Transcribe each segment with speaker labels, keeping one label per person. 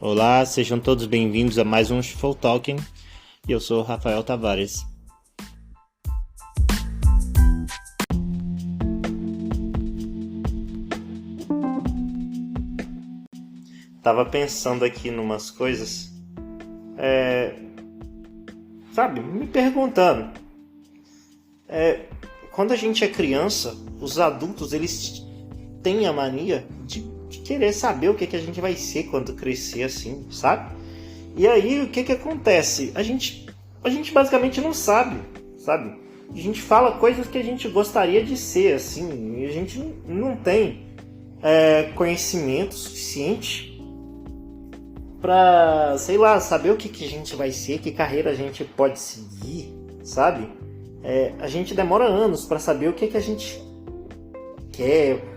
Speaker 1: Olá, sejam todos bem-vindos a mais um Shuffle Talking. E eu sou o Rafael Tavares. Tava pensando aqui numas coisas, me perguntando. Quando a gente é criança, os adultos eles têm a mania de querer saber o que a gente vai ser quando crescer, assim, sabe? E aí o que acontece? A gente basicamente não sabe? A gente fala coisas que a gente gostaria de ser, assim, e a gente não tem conhecimento suficiente pra, sei lá, saber o que a gente vai ser, que carreira a gente pode seguir, sabe? A gente demora anos pra saber o que a gente quer.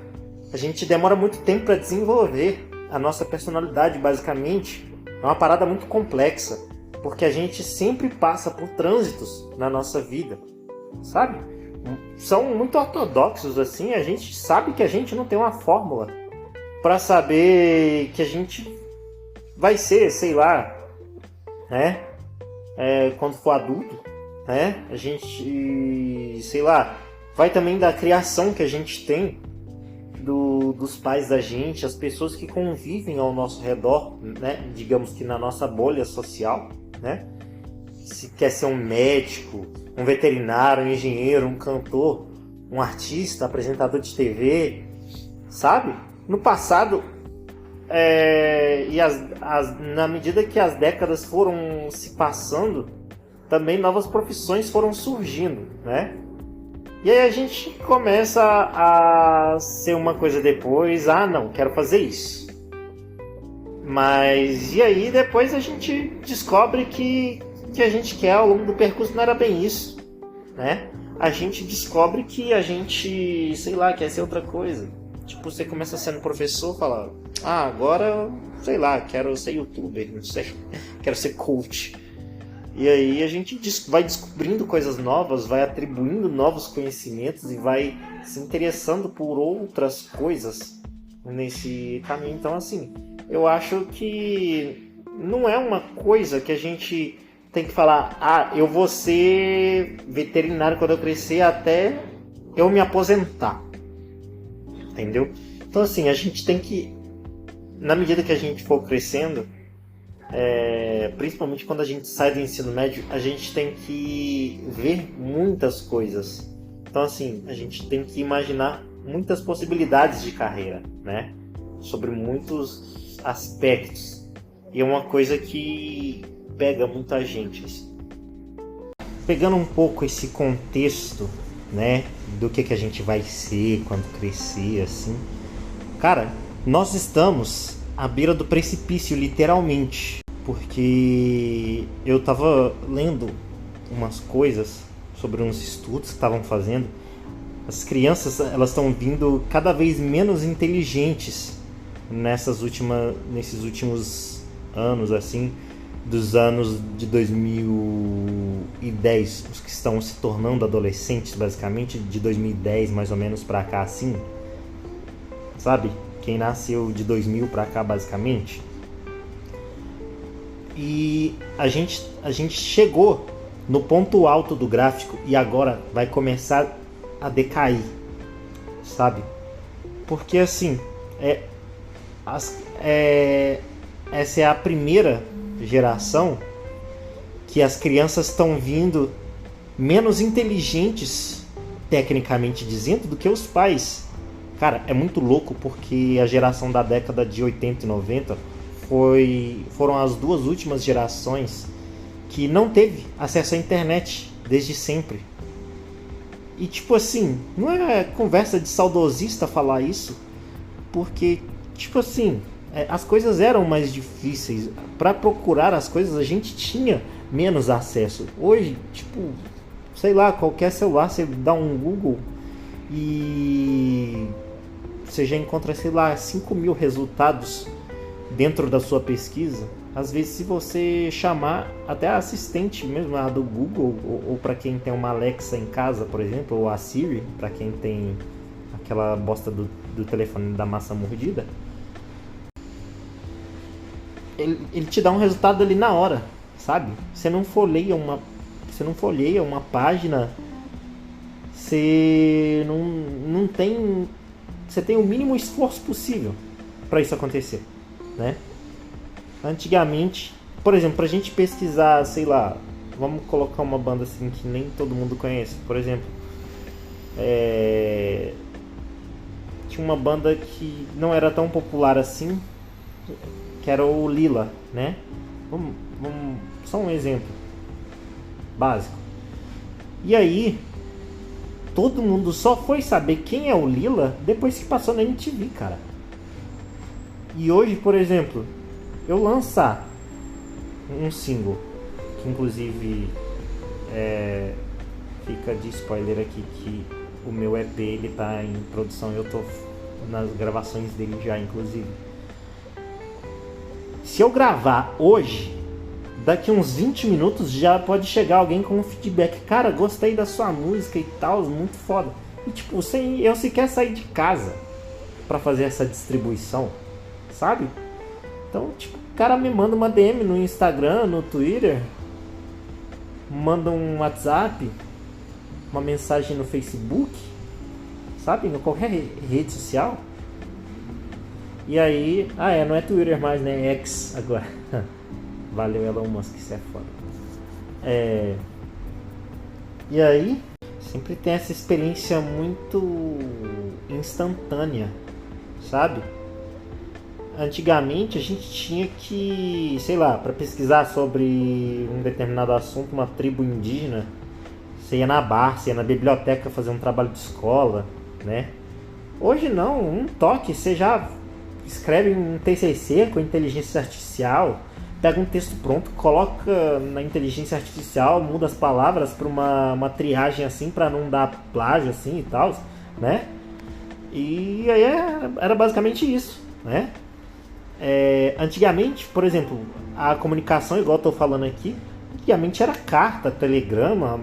Speaker 1: A gente demora muito tempo para desenvolver a nossa personalidade, basicamente. É uma parada muito complexa, porque a gente sempre passa por trânsitos na nossa vida, sabe? São muito ortodoxos, assim, a gente sabe que a gente não tem uma fórmula para saber que a gente vai ser, sei lá, né? Quando for adulto, né? A gente, sei lá, vai também da criação que a gente tem, dos pais da gente, as pessoas que convivem ao nosso redor, né? Digamos que na nossa bolha social, né? Se quer ser um médico, um veterinário, um engenheiro, um cantor, um artista, apresentador de TV, sabe? No passado, na medida que as décadas foram se passando, também novas profissões foram surgindo, né? E aí a gente começa a ser uma coisa depois, não, quero fazer isso. Mas e aí depois a gente descobre que a gente quer ao longo do percurso não era bem isso, né? A gente descobre que a gente, sei lá, quer ser outra coisa. Tipo, você começa sendo professor, fala, agora, sei lá, quero ser youtuber, não sei, quero ser coach. E aí a gente vai descobrindo coisas novas, vai atribuindo novos conhecimentos e vai se interessando por outras coisas nesse caminho. Então, assim, eu acho que não é uma coisa que a gente tem que falar, eu vou ser veterinário quando eu crescer até eu me aposentar. Entendeu? Então, assim, a gente tem que, na medida que a gente for crescendo, principalmente quando a gente sai do ensino médio, a gente tem que ver muitas coisas. Então, assim, a gente tem que imaginar muitas possibilidades de carreira, né? Sobre muitos aspectos. E é uma coisa que pega muita gente, assim. Pegando um pouco esse contexto, né? Do que a gente vai ser quando crescer, assim. Cara, nós estamos à beira do precipício, literalmente, porque eu tava lendo umas coisas sobre uns estudos que estavam fazendo. As crianças, elas estão vindo cada vez menos inteligentes nesses últimos anos, assim, dos anos de 2010, os que estão se tornando adolescentes, basicamente, de 2010 mais ou menos pra cá, assim, sabe? Quem nasceu de 2000 pra cá, basicamente. E a gente chegou no ponto alto do gráfico e agora vai começar a decair, sabe? Porque, assim, essa é a primeira geração que as crianças estão vindo menos inteligentes, tecnicamente dizendo, do que os pais. Cara, é muito louco porque a geração da década de 80 e 90 foram as duas últimas gerações que não teve acesso à internet desde sempre. E tipo assim, não é conversa de saudosista falar isso, porque tipo assim, as coisas eram mais difíceis. Para procurar as coisas a gente tinha menos acesso. Hoje, tipo, sei lá, qualquer celular você dá um Google e você já encontra, sei lá, 5.000 resultados dentro da sua pesquisa. Às vezes, se você chamar até a assistente mesmo, a do Google, ou para quem tem uma Alexa em casa, por exemplo, ou a Siri, para quem tem aquela bosta do telefone da massa mordida, ele te dá um resultado ali na hora, sabe? Você não folheia uma página, não tem, você tem o mínimo esforço possível para isso acontecer, né? Antigamente, por exemplo, pra gente pesquisar, sei lá, vamos colocar uma banda assim que nem todo mundo conhece, por exemplo, tinha uma banda que não era tão popular assim, que era o Lila, né? Vamos, só um exemplo básico. E aí, todo mundo só foi saber quem é o Lila depois que passou na MTV, cara. E hoje, por exemplo, eu lançar um single, que inclusive fica de spoiler aqui que o meu EP ele tá em produção, eu tô nas gravações dele já, inclusive. Se eu gravar hoje, daqui uns 20 minutos já pode chegar alguém com um feedback. Cara, gostei da sua música e tal, muito foda. E tipo, eu sequer sair de casa pra fazer essa distribuição, sabe? Então, tipo, o cara me manda uma DM no Instagram, no Twitter, manda um WhatsApp, uma mensagem no Facebook, sabe? Em qualquer rede social. E aí, não é Twitter mais, né? É X agora. Valeu, Elon Musk, isso é foda. E aí, sempre tem essa experiência muito instantânea, sabe? Antigamente a gente tinha que, sei lá, para pesquisar sobre um determinado assunto, uma tribo indígena, você ia na bar, você ia na biblioteca fazer um trabalho de escola, né? Hoje não, um toque, você já escreve um TCC com inteligência artificial, pega um texto pronto, coloca na inteligência artificial, muda as palavras para uma triagem assim, para não dar plágio assim e tal, né? E aí era basicamente isso, né? Antigamente, por exemplo, a comunicação, igual eu tô falando aqui, antigamente era carta, telegrama,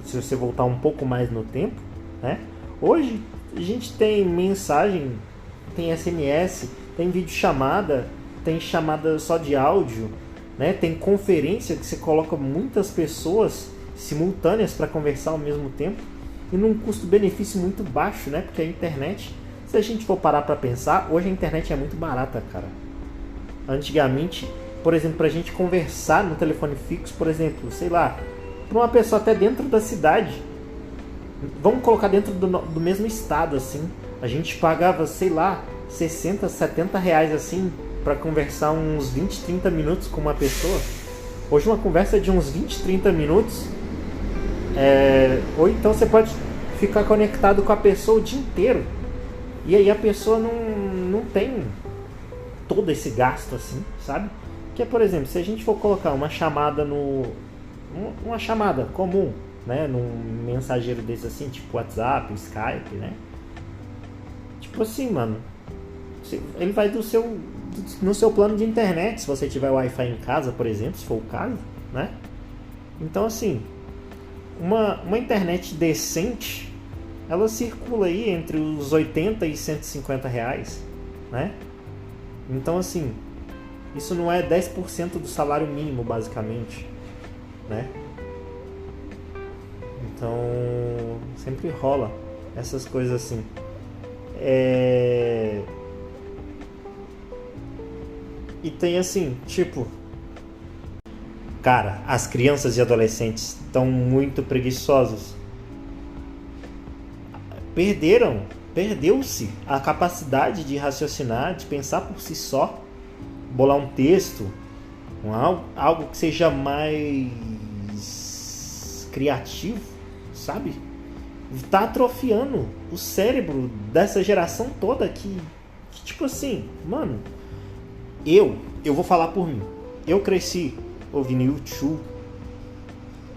Speaker 1: se você voltar um pouco mais no tempo, né? Hoje a gente tem mensagem, tem SMS, tem videochamada, tem chamada só de áudio, né? Tem conferência que você coloca muitas pessoas simultâneas para conversar ao mesmo tempo e num custo-benefício muito baixo, né? Porque a internet, se a gente for parar para pensar, hoje a internet é muito barata, cara. Antigamente, por exemplo, pra gente conversar no telefone fixo, por exemplo, sei lá, pra uma pessoa até dentro da cidade, vamos colocar dentro do mesmo estado, assim, a gente pagava, sei lá, 60, 70 reais, assim, pra conversar uns 20, 30 minutos com uma pessoa. Hoje uma conversa de uns 20, 30 minutos, ou então você pode ficar conectado com a pessoa o dia inteiro. E aí a pessoa não tem todo esse gasto assim, sabe? Que é, por exemplo, se a gente for colocar uma chamada uma chamada comum, né? Num mensageiro desse assim, tipo WhatsApp, Skype, né? Tipo assim, mano, ele vai no seu plano de internet, se você tiver Wi-Fi em casa, por exemplo, se for o caso, né? Então, assim, uma internet decente, ela circula aí entre os 80 e 150 reais, né? Então, assim, isso não é 10% do salário mínimo, basicamente, né? Então, sempre rola essas coisas assim. E tem assim, tipo, cara, as crianças e adolescentes estão muito preguiçosos. Perdeu-se a capacidade de raciocinar, de pensar por si só, bolar um texto, algo que seja mais criativo, sabe? Tá atrofiando o cérebro dessa geração toda que tipo assim, mano, eu vou falar por mim. Eu cresci ouvindo U2,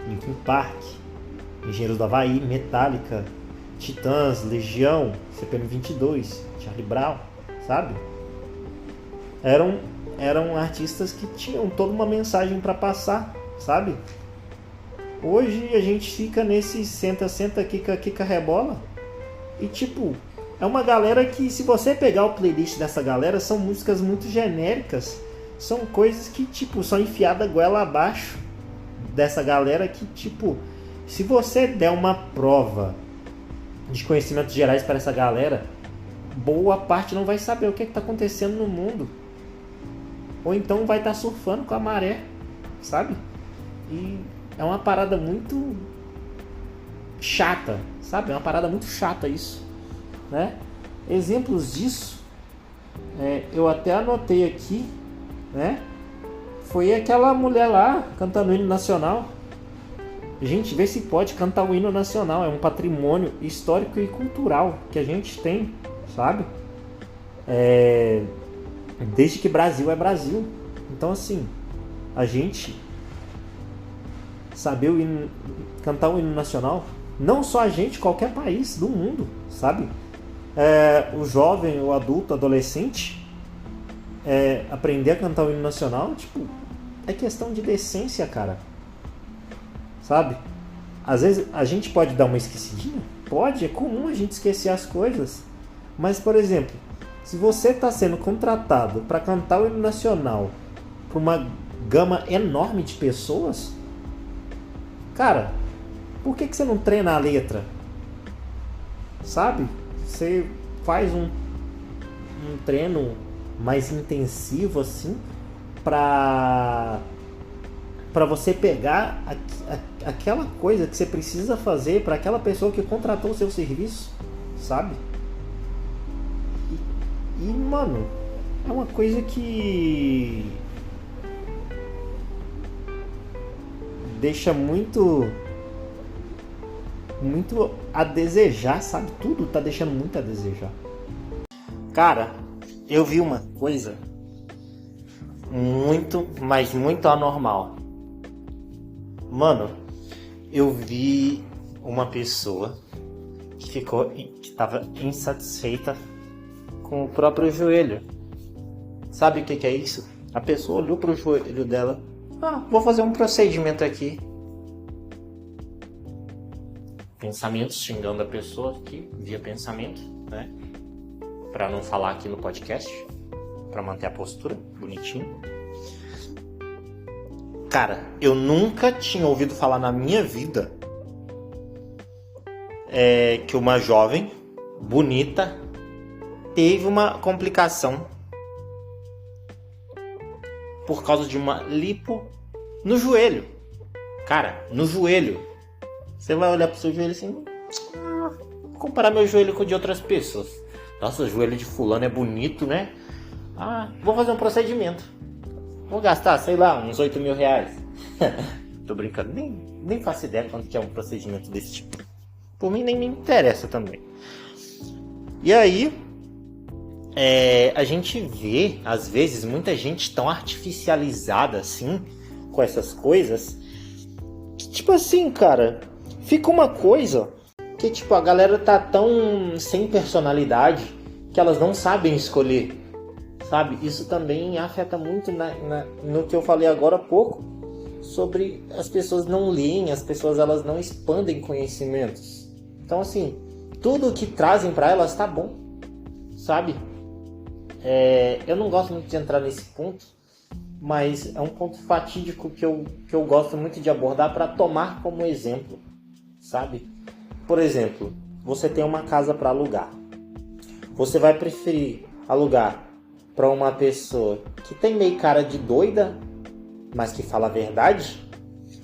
Speaker 1: Linkin Park, Engenheiros do Havaí, Metallica, Titãs, Legião, CPM 22, Charlie Brown, sabe? Eram artistas que tinham toda uma mensagem para passar, sabe? Hoje a gente fica nesse senta, quica, rebola. E tipo, é uma galera que, se você pegar o playlist dessa galera, são músicas muito genéricas são coisas que, tipo, são enfiadas goela abaixo dessa galera que, tipo, se você der uma prova de conhecimentos gerais para essa galera, boa parte não vai saber o que está acontecendo no mundo. Ou então vai estar surfando com a maré, sabe? E é uma parada muito chata, sabe? É uma parada muito chata isso, né? Exemplos disso, eu até anotei aqui, né? Foi aquela mulher lá cantando o hino nacional. Gente, vê se pode cantar o hino nacional. É um patrimônio histórico e cultural que a gente tem, sabe? Desde que Brasil é Brasil. Então, assim, a gente saber cantar o hino nacional, não só a gente, qualquer país do mundo, sabe? O jovem, o adulto, o adolescente, aprender a cantar o hino nacional, tipo, é questão de decência, cara. Sabe? Às vezes a gente pode dar uma esquecidinha? Pode, é comum a gente esquecer as coisas. Mas, por exemplo, se você está sendo contratado para cantar o hino nacional para uma gama enorme de pessoas, cara, por que você não treina a letra? Sabe? Você faz um treino mais intensivo assim para você pegar aquela coisa que você precisa fazer para aquela pessoa que contratou o seu serviço, sabe? E mano, é uma coisa que deixa muito a desejar, sabe? Tudo tá deixando muito a desejar. Cara, eu vi uma coisa muito, mas muito anormal. Mano, eu vi uma pessoa que estava insatisfeita com o próprio joelho. Sabe o que é isso? A pessoa olhou pro joelho dela. Vou fazer um procedimento aqui. Pensamentos xingando a pessoa aqui, via pensamento, né? Pra não falar aqui no podcast, pra manter a postura bonitinho. Cara, eu nunca tinha ouvido falar na minha vida que uma jovem bonita teve uma complicação por causa de uma lipo no joelho. Cara, no joelho. Você vai olhar pro seu joelho assim, vou comparar meu joelho com o de outras pessoas. Nossa, o joelho de fulano é bonito, né? Vou fazer um procedimento. Vou gastar, sei lá, uns 8 mil reais. Tô brincando, nem faço ideia quanto que é um procedimento desse tipo. Por mim nem me interessa também. E aí, a gente vê, às vezes, muita gente tão artificializada assim, com essas coisas, que tipo assim, cara, fica uma coisa que tipo, a galera tá tão sem personalidade que elas não sabem escolher, sabe? Isso também afeta muito no que eu falei agora há pouco, sobre as pessoas não leem, as pessoas elas não expandem conhecimentos. Então assim, tudo que trazem para elas tá bom, sabe? Eu não gosto muito de entrar nesse ponto, mas é um ponto fatídico que eu gosto muito de abordar para tomar como exemplo, sabe? Por exemplo, você tem uma casa para alugar. Você vai preferir alugar para uma pessoa que tem meio cara de doida, mas que fala a verdade?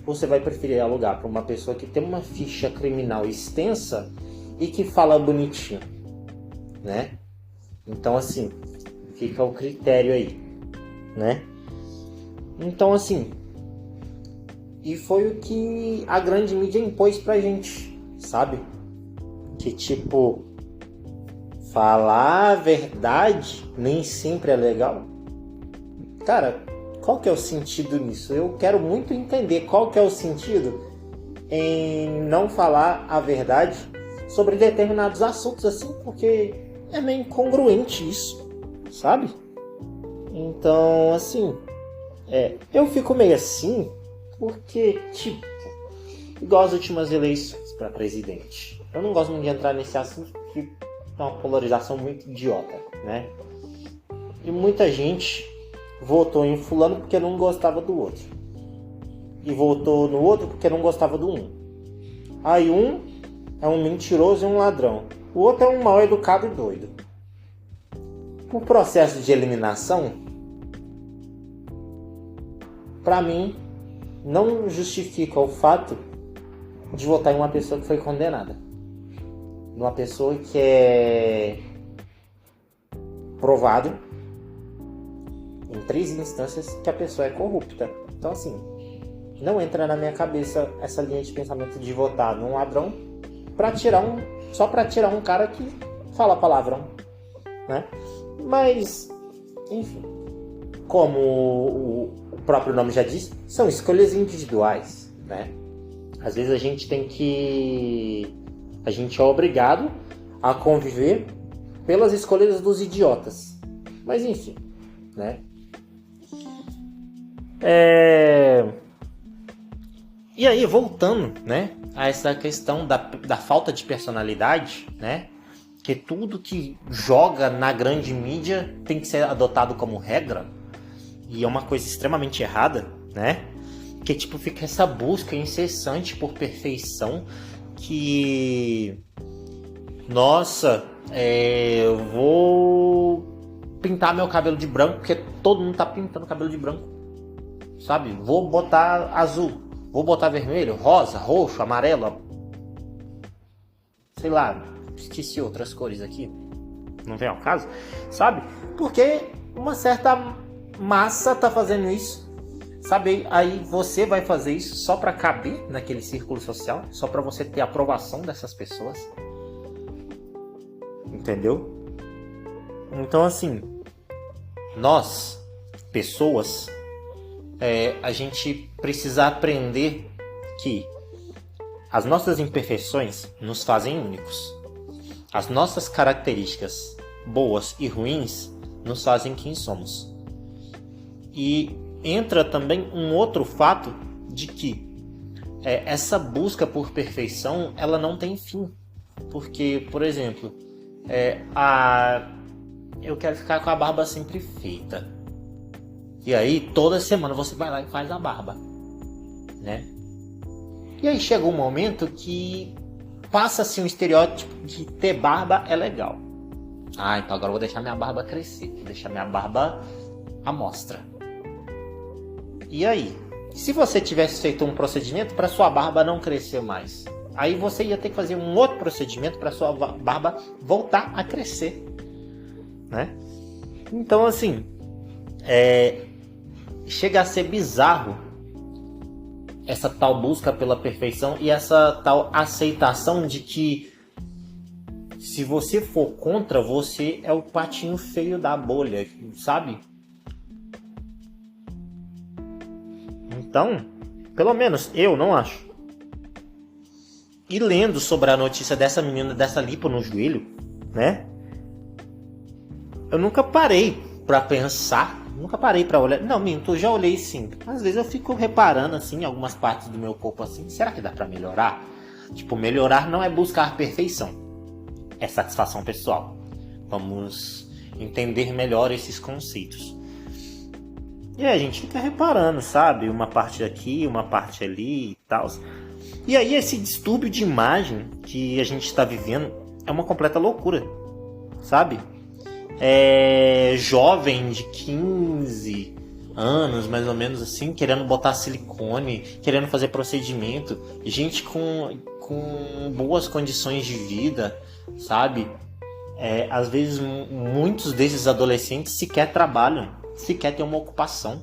Speaker 1: Ou você vai preferir alugar para uma pessoa que tem uma ficha criminal extensa e que fala bonitinho, né? Então assim, fica o critério aí, né? Então assim, e foi o que a grande mídia impôs pra gente, sabe? Que tipo, falar a verdade nem sempre é legal. Cara, qual que é o sentido nisso? Eu quero muito entender qual que é o sentido em não falar a verdade sobre determinados assuntos assim, porque é meio incongruente isso, sabe? Então, assim, eu fico meio assim porque, tipo, igual as últimas eleições para presidente. Eu não gosto muito de entrar nesse assunto porque é uma polarização muito idiota, né? E muita gente votou em fulano porque não gostava do outro. E votou no outro porque não gostava do um. Aí um é um mentiroso e um ladrão. O outro é um mal educado e doido. O processo de eliminação, para mim, não justifica o fato de votar em uma pessoa que foi condenada. Uma pessoa que é provado em 3 instâncias que a pessoa é corrupta. Então, assim, não entra na minha cabeça essa linha de pensamento de votar num ladrão só para tirar um cara que fala palavrão, né? Mas, enfim, como o próprio nome já diz, são escolhas individuais, né? Às vezes a gente é obrigado a conviver pelas escolhas dos idiotas. Mas enfim, né? E aí, voltando, né, a essa questão da falta de personalidade, né? Que tudo que joga na grande mídia tem que ser adotado como regra. E é uma coisa extremamente errada, né? Que tipo, fica essa busca incessante por perfeição que... Nossa, eu vou pintar meu cabelo de branco porque todo mundo tá pintando cabelo de branco, sabe? Vou botar azul, vou botar vermelho, rosa, roxo, amarelo, sei lá, esqueci outras cores aqui, não vem ao caso, sabe? Porque uma certa massa tá fazendo isso, sabe? Aí você vai fazer isso só para caber naquele círculo social, só para você ter a aprovação dessas pessoas, entendeu? Então, assim, nós, pessoas, a gente precisa aprender que as nossas imperfeições nos fazem únicos. As nossas características boas e ruins nos fazem quem somos. E entra também um outro fato de que essa busca por perfeição, ela não tem fim. Porque, por exemplo, eu quero ficar com a barba sempre feita. E aí, toda semana você vai lá e faz a barba, né? E aí chega um momento que passa-se um estereótipo de ter barba é legal. Então agora eu vou deixar minha barba crescer, vou deixar minha barba à mostra. E aí, se você tivesse feito um procedimento para sua barba não crescer mais, aí você ia ter que fazer um outro procedimento para sua barba voltar a crescer, né? Então, assim, chega a ser bizarro essa tal busca pela perfeição e essa tal aceitação de que se você for contra, você é o patinho feio da bolha, sabe? Então, pelo menos eu não acho. E lendo sobre a notícia dessa menina, dessa lipo no joelho, né? Eu nunca parei pra pensar, nunca parei pra olhar. Não, minto, eu já olhei sim. Às vezes eu fico reparando assim, em algumas partes do meu corpo assim, será que dá pra melhorar? Tipo, melhorar não é buscar perfeição, é satisfação pessoal. Vamos entender melhor esses conceitos. E aí a gente fica reparando, sabe? Uma parte aqui, uma parte ali e tal. E aí esse distúrbio de imagem que a gente está vivendo é uma completa loucura, sabe? Jovem de 15 anos, mais ou menos assim, querendo botar silicone, querendo fazer procedimento. Gente com boas condições de vida, sabe? Às vezes muitos desses adolescentes sequer trabalham, sequer têm uma ocupação,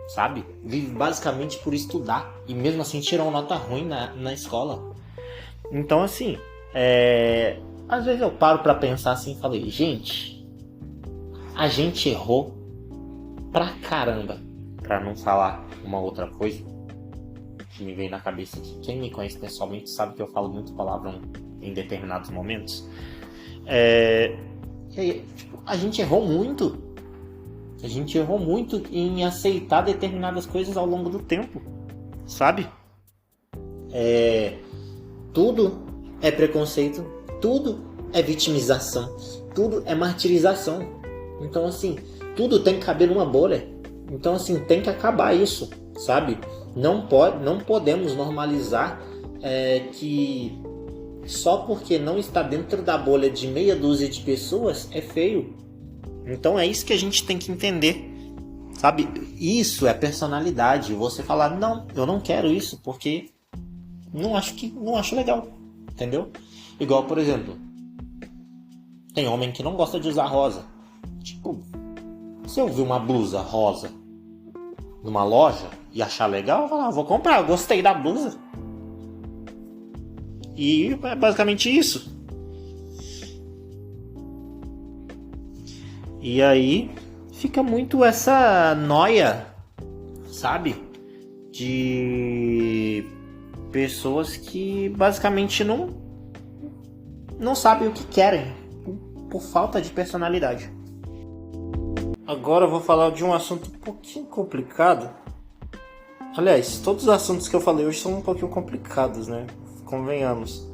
Speaker 1: sabe? Vive basicamente por estudar e mesmo assim tiram nota ruim na escola. Então, assim, às vezes eu paro pra pensar assim e falei, gente, a gente errou pra caramba. Pra não falar uma outra coisa que me veio na cabeça, que quem me conhece pessoalmente sabe que eu falo muito palavrão em determinados momentos. A gente errou muito. A gente errou muito em aceitar determinadas coisas ao longo do tempo, sabe? Tudo é preconceito, tudo é vitimização, tudo é martirização. Então, assim, tudo tem que caber numa bolha. Então, assim, tem que acabar isso, sabe? Não podemos normalizar que só porque não está dentro da bolha de meia dúzia de pessoas é feio. Então é isso que a gente tem que entender, sabe? Isso é personalidade. Você falar, não, eu não quero isso porque não acho legal, entendeu? Igual, por exemplo, tem homem que não gosta de usar rosa. Tipo, se eu ver uma blusa rosa numa loja e achar legal, eu vou falar, vou comprar, eu gostei da blusa. E é basicamente isso. E aí fica muito essa noia, sabe? De pessoas que basicamente não sabem o que querem por falta de personalidade. Agora eu vou falar de um assunto um pouquinho complicado. Aliás, todos os assuntos que eu falei hoje são um pouquinho complicados, né? Convenhamos.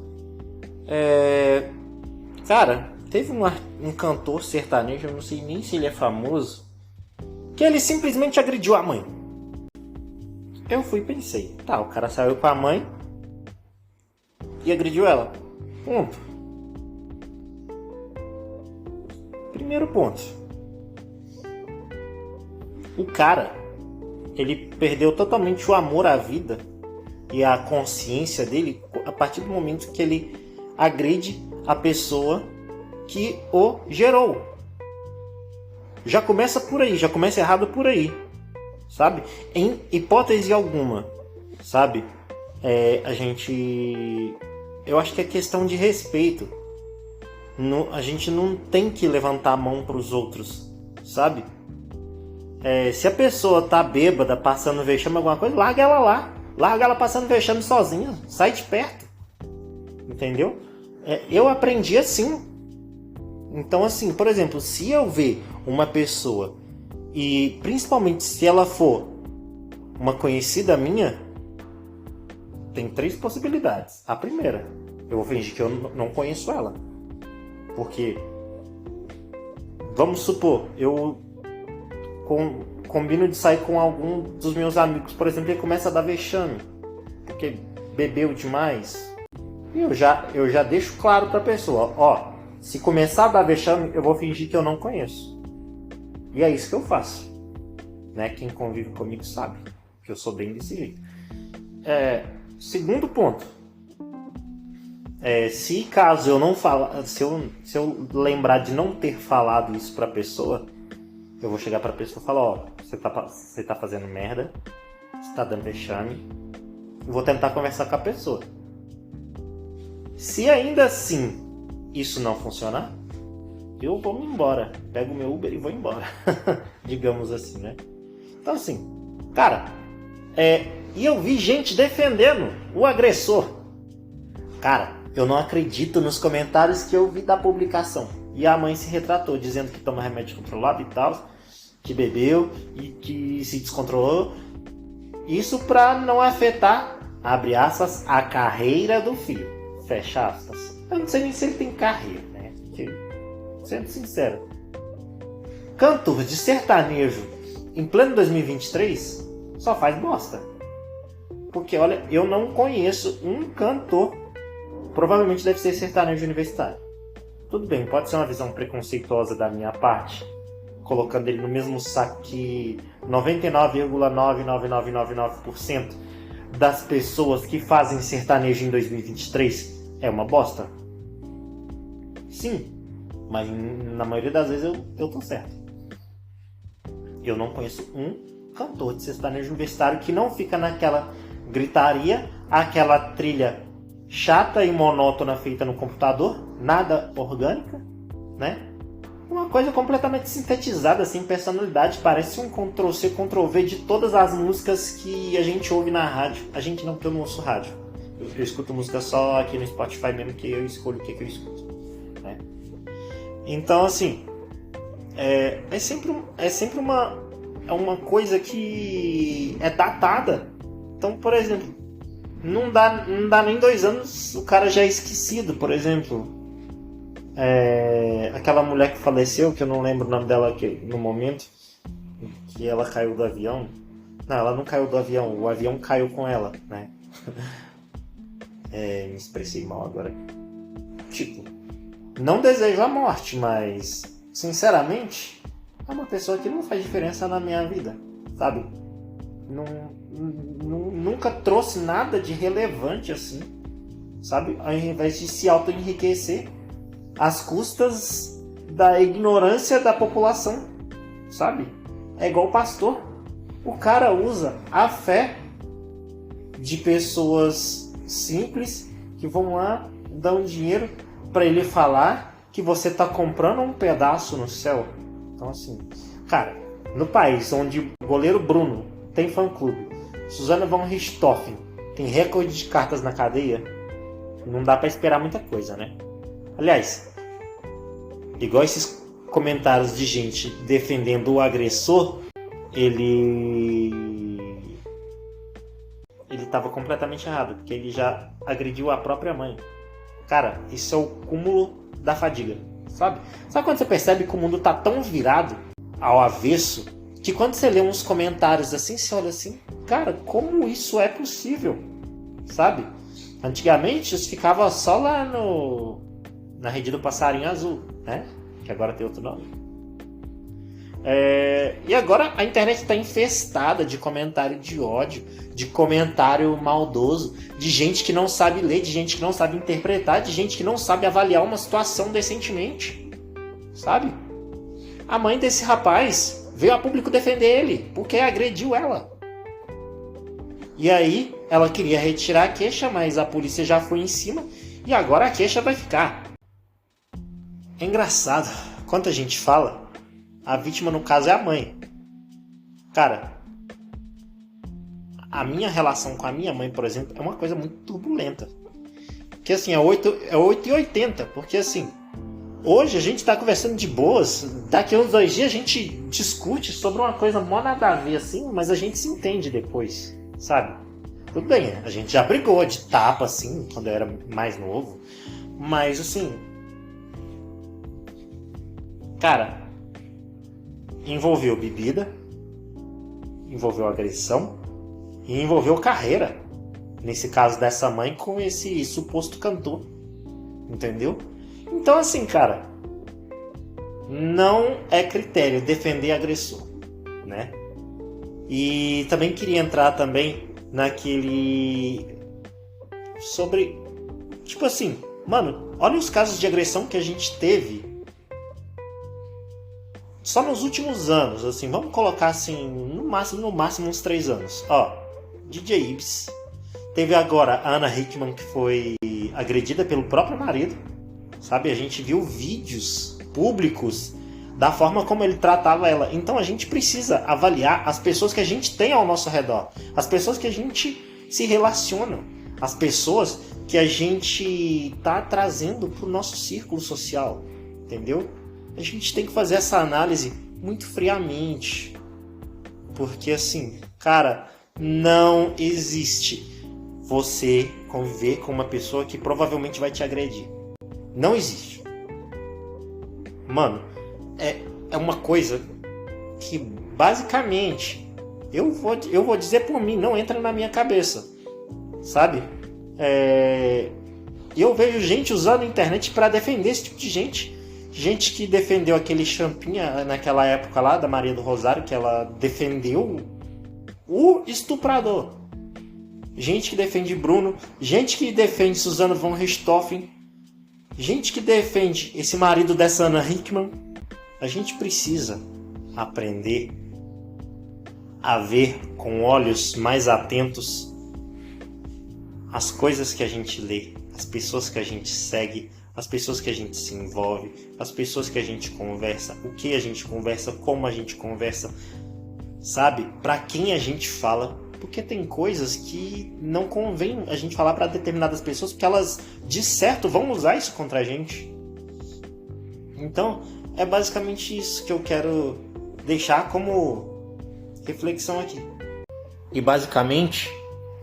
Speaker 1: Cara, teve um cantor sertanejo, eu não sei nem se ele é famoso, que ele simplesmente agrediu a mãe. Eu fui e pensei, tá, o cara saiu com a mãe e agrediu ela. Ponto. Primeiro ponto. O cara, ele perdeu totalmente o amor à vida e a consciência dele a partir do momento que ele agride a pessoa que o gerou. Já começa por aí, já começa errado por aí, sabe? Em hipótese alguma, sabe? Eu acho que é questão de respeito. A gente não tem que levantar a mão para os outros, sabe? Se a pessoa tá bêbada, passando vexame, alguma coisa, larga ela lá. Larga ela passando vexame sozinha. Sai de perto. Entendeu? Eu aprendi assim. Então, assim, por exemplo, se eu ver uma pessoa, e principalmente se ela for uma conhecida minha, tem 3 possibilidades. A primeira, eu vou fingir que eu não conheço ela. Porque, vamos supor, eu combino de sair com algum dos meus amigos, por exemplo, e começa a dar vexame, porque bebeu demais. E eu já deixo claro pra pessoa, ó, se começar a dar vexame, eu vou fingir que eu não conheço. E é isso que eu faço. Né? Quem convive comigo sabe que eu sou bem desse jeito. Segundo ponto. Se caso eu não falar, se eu lembrar de não ter falado isso pra pessoa, eu vou chegar pra pessoa e falar, ó, você tá fazendo merda, você tá dando vexame, eu vou tentar conversar com a pessoa. Se ainda assim isso não funcionar, eu vou me embora, pego o meu Uber e vou embora, digamos assim, né? Então assim, cara, e eu vi gente defendendo o agressor. Cara, eu não acredito nos comentários que eu vi da publicação. E a mãe se retratou, dizendo que toma remédio controlado e tal, que bebeu e que se descontrolou. Isso para não afetar, abre aspas, a carreira do filho, fecha aspas. Eu não sei nem se ele tem carreira, né? Porque, sendo sincero, cantor de sertanejo em pleno 2023 só faz bosta. Porque, olha, eu não conheço um cantor, provavelmente deve ser sertanejo universitário. Tudo bem, pode ser uma visão preconceituosa da minha parte, colocando ele no mesmo saco que 99,99999% das pessoas que fazem sertanejo em 2023 é uma bosta. Sim, mas na maioria das vezes eu tô certo. Eu não conheço um cantor de sertanejo universitário que não fica naquela gritaria, aquela trilha chata e monótona feita no computador, nada orgânica, né? Uma coisa completamente sintetizada, sem personalidade, parece um Ctrl-C, Ctrl-V de todas as músicas que a gente ouve na rádio. A gente não, porque eu não ouço rádio. Eu escuto música só aqui no Spotify mesmo, que eu escolho o que eu escuto, né? Então, assim, é sempre uma coisa que é datada. Então, por exemplo, não dá nem 2 anos, o cara já é esquecido. Por exemplo, aquela mulher que faleceu, que eu não lembro o nome dela aqui, no momento, que ela caiu do avião. Não, ela não caiu do avião, o avião caiu com ela, né? Me expressei mal agora. Tipo, não desejo a morte, mas, sinceramente, é uma pessoa que não faz diferença na minha vida, sabe? Nunca trouxe nada de relevante assim, sabe? Ao invés de se auto-enriquecer às custas da ignorância da população, sabe? É igual o pastor. O cara usa a fé de pessoas simples que vão lá dar um dinheiro para ele falar que você tá comprando um pedaço no céu. Então assim, cara, no país onde o goleiro Bruno tem fã-clube, Susana von Richthofen tem recorde de cartas na cadeia, não dá para esperar muita coisa, né? Aliás, igual esses comentários de gente defendendo o agressor, ele estava completamente errado, porque ele já agrediu a própria mãe. Cara, isso é o cúmulo da fadiga, sabe? Sabe quando você percebe que o mundo tá tão virado ao avesso, que quando você lê uns comentários assim, você olha assim, cara, como isso é possível, sabe? Antigamente isso ficava só lá na rede do passarinho azul, né? Que agora tem outro nome. E agora a internet está infestada de comentário de ódio, de comentário maldoso, de gente que não sabe ler, de gente que não sabe interpretar, de gente que não sabe avaliar uma situação decentemente, sabe? A mãe desse rapaz veio a público defender ele porque agrediu ela. E aí ela queria retirar a queixa, mas a polícia já foi em cima e agora a queixa vai ficar. É engraçado, quando a gente fala, a vítima no caso é a mãe. Cara, a minha relação com a minha mãe, por exemplo, é uma coisa muito turbulenta. Porque assim, é 8/80. Porque assim, hoje a gente tá conversando de boas, daqui a uns 2 dias a gente discute sobre uma coisa mó nada a ver assim, mas a gente se entende depois, sabe? Tudo bem, a gente já brigou de tapa assim, quando eu era mais novo. Mas assim, cara, envolveu bebida, envolveu agressão e envolveu carreira. Nesse caso dessa mãe com esse suposto cantor. Entendeu? Então assim, cara, não é critério defender agressor, né? E também queria entrar também naquele... sobre... tipo assim, mano, olha os casos de agressão que a gente teve só nos últimos anos, assim, vamos colocar assim, no máximo uns 3 anos. Ó, DJ Ibs. Teve agora a Ana Hickman, que foi agredida pelo próprio marido, sabe? A gente viu vídeos públicos da forma como ele tratava ela. Então a gente precisa avaliar as pessoas que a gente tem ao nosso redor, as pessoas que a gente se relaciona, as pessoas que a gente tá trazendo pro nosso círculo social, entendeu? A gente tem que fazer essa análise muito friamente, porque assim, cara, não existe você conviver com uma pessoa que provavelmente vai te agredir. Não existe. Mano, é uma coisa que basicamente eu vou dizer por mim, não entra na minha cabeça, sabe? Eu vejo gente usando a internet para defender esse tipo de gente. Gente que defendeu aquele Champinha naquela época lá, da Maria do Rosário, que ela defendeu o estuprador. Gente que defende Bruno, gente que defende Susana von Richthofen, gente que defende esse marido dessa Ana Hickman. A gente precisa aprender a ver com olhos mais atentos as coisas que a gente lê, as pessoas que a gente segue, as pessoas que a gente se envolve, as pessoas que a gente conversa, o que a gente conversa, como a gente conversa, sabe? Para quem a gente fala, porque tem coisas que não convém a gente falar para determinadas pessoas, porque elas, de certo, vão usar isso contra a gente. Então, é basicamente isso que eu quero deixar como reflexão aqui. E basicamente,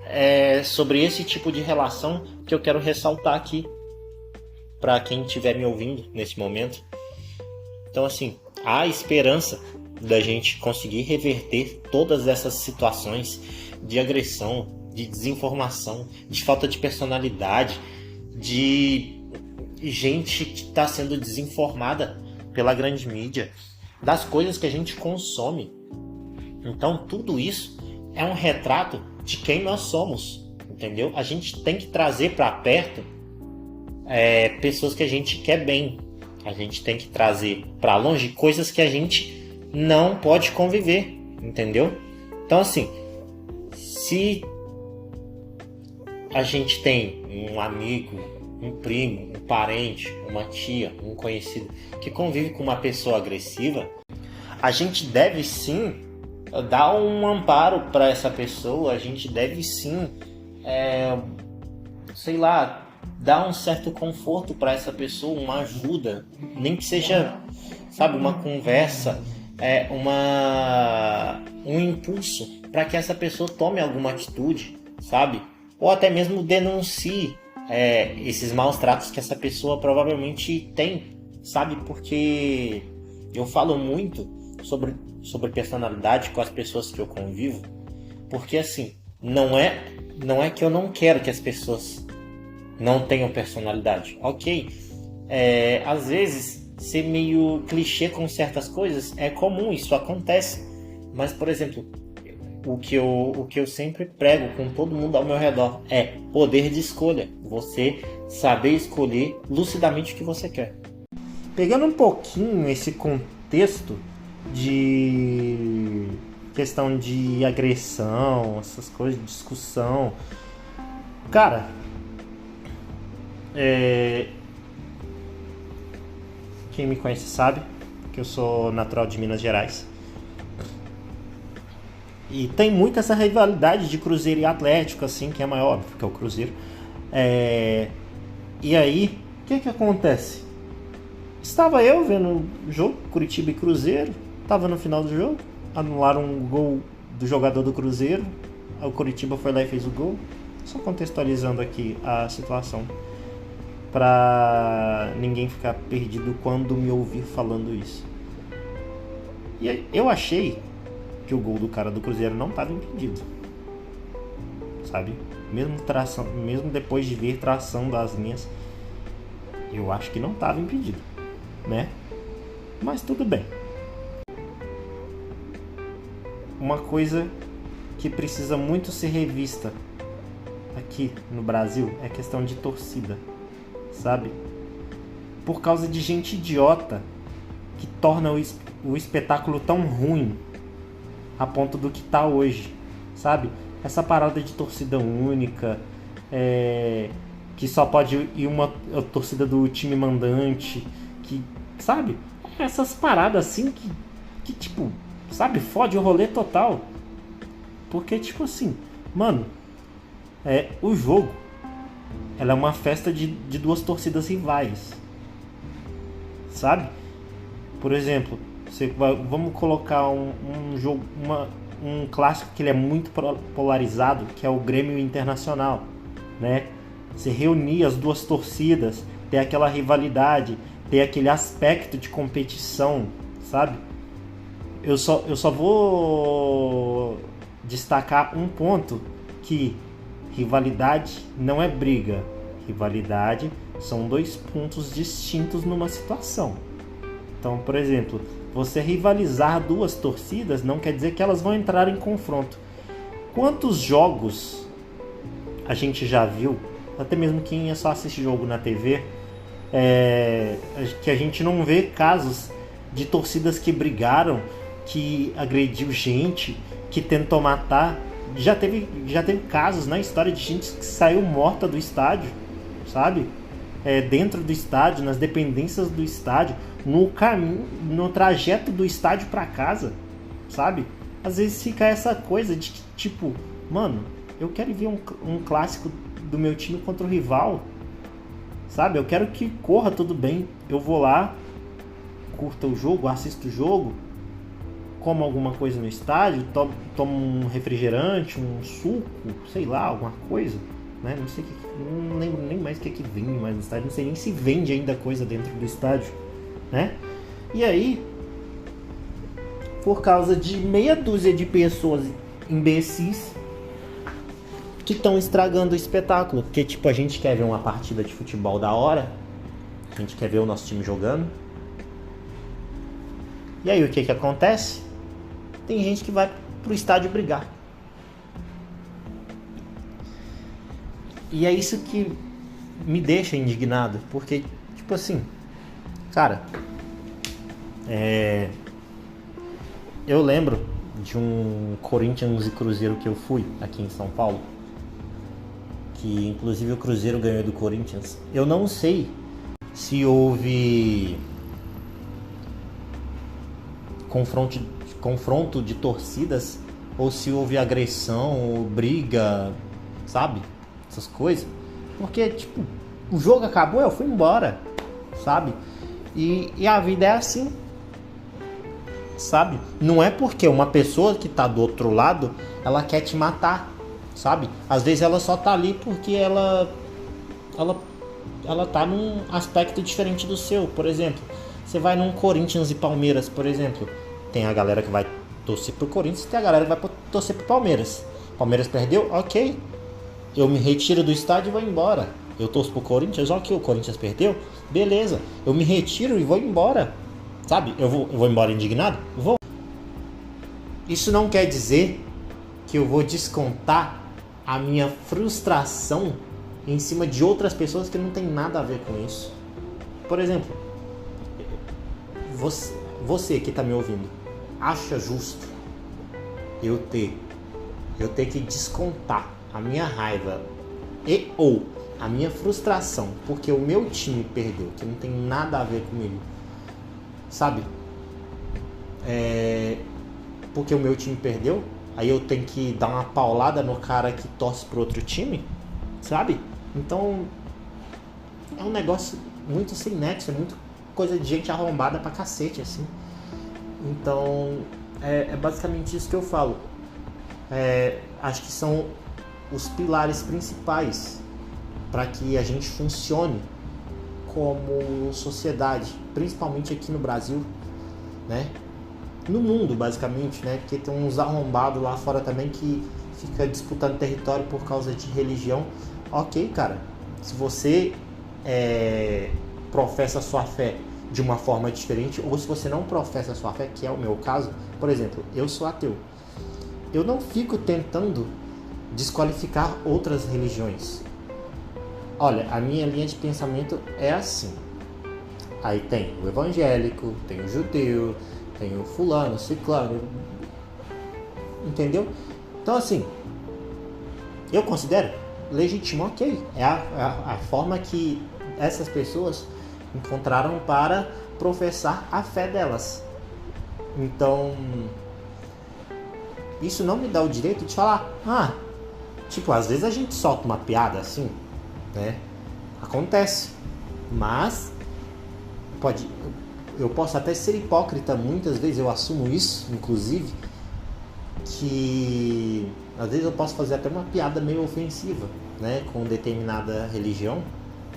Speaker 1: é sobre esse tipo de relação que eu quero ressaltar aqui, para quem estiver me ouvindo nesse momento. Então assim, há esperança da gente conseguir reverter todas essas situações de agressão, de desinformação, de falta de personalidade, de gente que está sendo desinformada pela grande mídia, das coisas que a gente consome. Então tudo isso é um retrato de quem nós somos, entendeu? A gente tem que trazer para perto pessoas que a gente quer bem. A gente tem que trazer para longe coisas que a gente não pode conviver, entendeu? Então assim, se a gente tem um amigo, um primo, um parente, uma tia, um conhecido que convive com uma pessoa agressiva, a gente deve sim dar um amparo para essa pessoa, a gente deve sim, dar um certo conforto para essa pessoa, uma ajuda, nem que seja, uma conversa, um impulso para que essa pessoa tome alguma atitude, sabe? Ou até mesmo denuncie esses maus tratos que essa pessoa provavelmente tem, sabe? Porque eu falo muito sobre personalidade com as pessoas que eu convivo, porque assim, não é que eu não quero que as pessoas não tenham personalidade, ok? Às vezes ser meio clichê com certas coisas é comum, isso acontece, mas por exemplo, o que eu sempre prego com todo mundo ao meu redor é poder de escolha, você saber escolher lucidamente o que você quer. Pegando um pouquinho esse contexto de questão de agressão, essas coisas, de discussão, cara, quem me conhece sabe que eu sou natural de Minas Gerais. E tem muito essa rivalidade de Cruzeiro e Atlético, assim, que é maior, óbvio, que é o Cruzeiro. E aí, o que acontece? Estava eu vendo o jogo, Curitiba e Cruzeiro, estava no final do jogo, anularam um gol do jogador do Cruzeiro, o Curitiba foi lá e fez o gol. Só contextualizando aqui a situação, para ninguém ficar perdido quando me ouvir falando isso. E eu achei que o gol do cara do Cruzeiro não estava impedido, sabe? Mesmo depois de ver tração das linhas, eu acho que não estava impedido, né? Mas tudo bem. Uma coisa que precisa muito ser revista aqui no Brasil é a questão de torcida, sabe? Por causa de gente idiota que torna o espetáculo tão ruim a ponto do que tá hoje, sabe? Essa parada de torcida única, que só pode ir uma torcida do time mandante, que, sabe? Essas paradas assim que tipo, sabe? Fode o rolê total. Porque, tipo assim, mano, o jogo, ela é uma festa de duas torcidas rivais, sabe? Por exemplo, vamos colocar um jogo, um clássico que ele é muito polarizado, que é o Grêmio Internacional, né? Você reunir as duas torcidas, ter aquela rivalidade, ter aquele aspecto de competição, sabe? Eu só vou destacar um ponto, que rivalidade não é briga. Rivalidade são dois pontos distintos numa situação. Então, por exemplo, você rivalizar duas torcidas não quer dizer que elas vão entrar em confronto. Quantos jogos a gente já viu, até mesmo quem só assiste jogo na TV, que a gente não vê casos de torcidas que brigaram, que agrediu gente, que tentou matar. Já teve casos na história de gente que saiu morta do estádio, sabe? Dentro do estádio, nas dependências do estádio, no caminho, no trajeto do estádio para casa, sabe? Às vezes fica essa coisa de que, tipo, mano, eu quero ver um clássico do meu time contra o rival, sabe? Eu quero que corra tudo bem. Eu vou lá, curta o jogo, assisto o jogo, como alguma coisa no estádio, tomo um refrigerante, um suco, sei lá, alguma coisa, né? Não sei não lembro nem mais o que vende mais no estádio, não sei nem se vende ainda coisa dentro do estádio, né? E aí, por causa de meia dúzia de pessoas imbecis que estão estragando o espetáculo. Porque, tipo, a gente quer ver uma partida de futebol da hora, a gente quer ver o nosso time jogando. E aí, o que acontece? Tem gente que vai pro estádio brigar. E é isso que me deixa indignado, porque, tipo assim, cara, eu lembro de um Corinthians e Cruzeiro que eu fui aqui em São Paulo, que inclusive o Cruzeiro ganhou do Corinthians. Eu não sei se houve confronto de torcidas ou se houve agressão ou briga, sabe? Essas coisas. Porque, tipo, o jogo acabou, eu fui embora, sabe? E a vida é assim, sabe? Não é porque uma pessoa que tá do outro lado, ela quer te matar, sabe? Às vezes ela só tá ali porque ela tá num aspecto diferente do seu. Por exemplo, você vai num Corinthians e Palmeiras, por exemplo. Tem a galera que vai torcer pro Corinthians e tem a galera que vai torcer pro Palmeiras. Palmeiras perdeu? Ok. Eu me retiro do estádio e vou embora. Eu torço pro Corinthians, ok, o Corinthians perdeu? Beleza. Eu me retiro e vou embora. Sabe? Eu vou embora indignado? Vou. Isso não quer dizer que eu vou descontar a minha frustração em cima de outras pessoas que não tem nada a ver com isso. Por exemplo, você que está me ouvindo, acha justo eu ter que descontar a minha raiva ou a minha frustração porque o meu time perdeu, que não tem nada a ver comigo, sabe? Porque o meu time perdeu, aí eu tenho que dar uma paulada no cara que torce pro outro time, sabe? Então é um negócio muito sem nexo, é muito coisa de gente arrombada pra cacete, assim. Então é basicamente isso que eu falo. Acho que são os pilares principais para que a gente funcione como sociedade, principalmente aqui no Brasil, né? No mundo, basicamente, né? Porque tem uns arrombados lá fora também que fica disputando território por causa de religião. Ok, cara, se você professa a sua fé de uma forma diferente, ou se você não professa a sua fé, que é o meu caso, por exemplo, eu sou ateu. Eu não fico tentando desqualificar outras religiões. Olha, a minha linha de pensamento é assim. Aí tem o evangélico, tem o judeu, tem o fulano, ciclano. Entendeu? Então assim, eu considero legítimo, ok. É a forma que essas pessoas encontraram para professar a fé delas. Então, isso não me dá o direito de falar, tipo, às vezes a gente solta uma piada assim, né? Acontece. Mas eu posso até ser hipócrita, muitas vezes eu assumo isso, inclusive, que às vezes eu posso fazer até uma piada meio ofensiva, né, com determinada religião,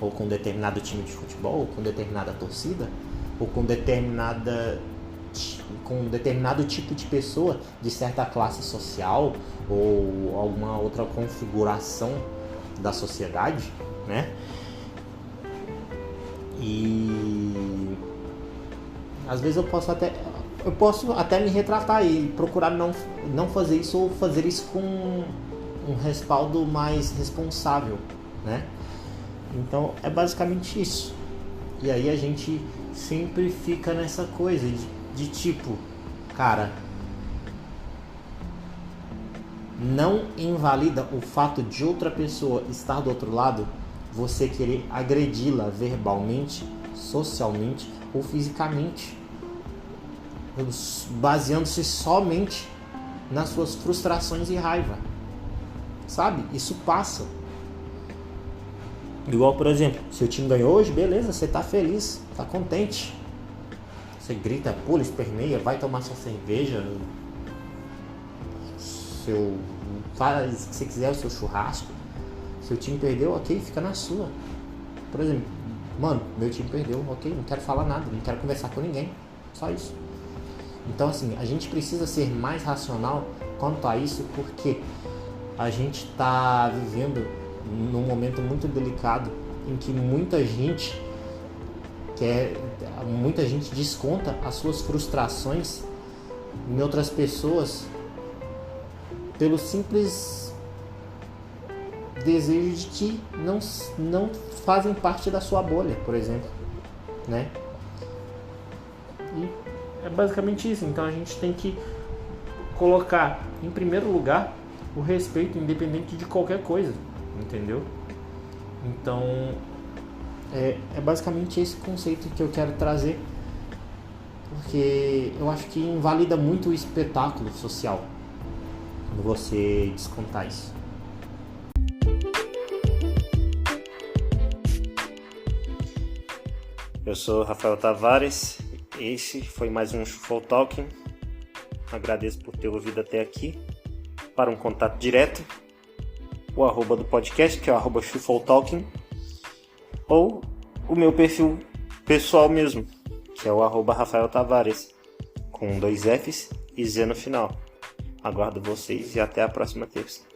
Speaker 1: ou com determinado time de futebol, ou com determinada torcida, ou com determinado tipo de pessoa de certa classe social ou alguma outra configuração da sociedade, né? E às vezes eu posso até me retratar e procurar não fazer isso, ou fazer isso com um respaldo mais responsável, né? Então é basicamente isso. E aí a gente sempre fica nessa coisa de tipo, cara, não invalida o fato de outra pessoa estar do outro lado, você querer agredi-la verbalmente, socialmente ou fisicamente, baseando-se somente nas suas frustrações e raiva, sabe? Isso passa. Igual, por exemplo, seu time ganhou hoje, beleza, você tá feliz, tá contente, você grita, pula, esperneia, vai tomar sua cerveja, faz o que você quiser, o seu churrasco. Seu time perdeu, ok, fica na sua. Por exemplo, mano, meu time perdeu, ok, não quero falar nada, não quero conversar com ninguém, só isso. Então, assim, a gente precisa ser mais racional quanto a isso, porque a gente está vivendo num momento muito delicado em que muita gente desconta as suas frustrações em outras pessoas pelo simples desejo de que não fazem parte da sua bolha, por exemplo, né? E é basicamente isso. Então a gente tem que colocar em primeiro lugar o respeito, independente de qualquer coisa, entendeu? Então é basicamente esse conceito que eu quero trazer, porque eu acho que invalida muito o espetáculo social quando você descontar isso. Eu sou Rafael Tavares, esse foi mais um Shuffle Talking. Agradeço por ter ouvido até aqui. Para um contato direto, o arroba do podcast, que é o @Shuffle Talking, ou o meu perfil pessoal mesmo, que é o @Rafael Tavares, com 2 Fs e Z no final. Aguardo vocês e até a próxima terça.